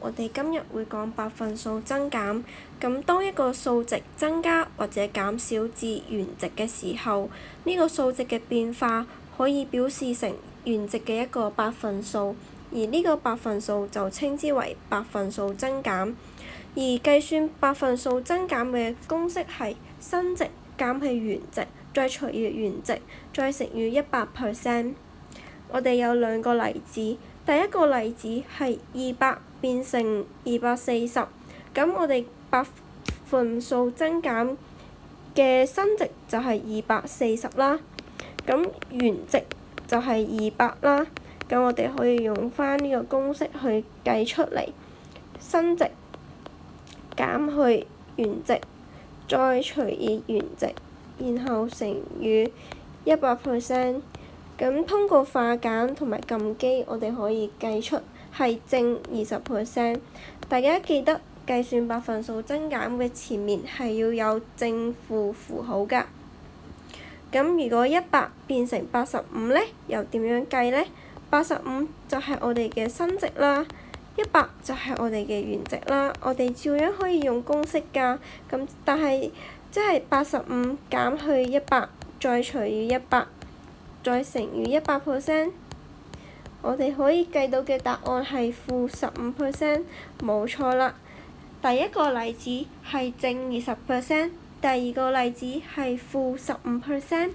我哋今日會講百分數增減。咁當一個數值增加或者減少至原值嘅時候，呢個數值嘅變化可以表示成原值嘅一個百分數，而呢個百分數就稱之為百分數增減。而計算百分數增減嘅公式係新值減去原值，再除以原值，再乘以100%。我哋有兩個例子，第一個例子係200變成240，咁我哋百分數增減嘅新值就係240啦，咁原值就係200啦，咁我哋可以用返呢個公式去計出嚟，新值減去原值，再除以原值，然後乘以100%。咁通過化簡同埋撳機，我哋可以計出係正20%。大家記得計算百分數增減嘅前面係要有正負符號㗎。咁如果100變成85呢，又點樣計呢？85就係我哋嘅新值啦，100就係我哋嘅原值啦。我哋照樣可以用公式㗎。咁但係即係85減去100，再除以100。再乘以100%，我哋可以計到嘅答案係-15%，冇錯啦。第一個例子係正20%，第二個例子係-15%。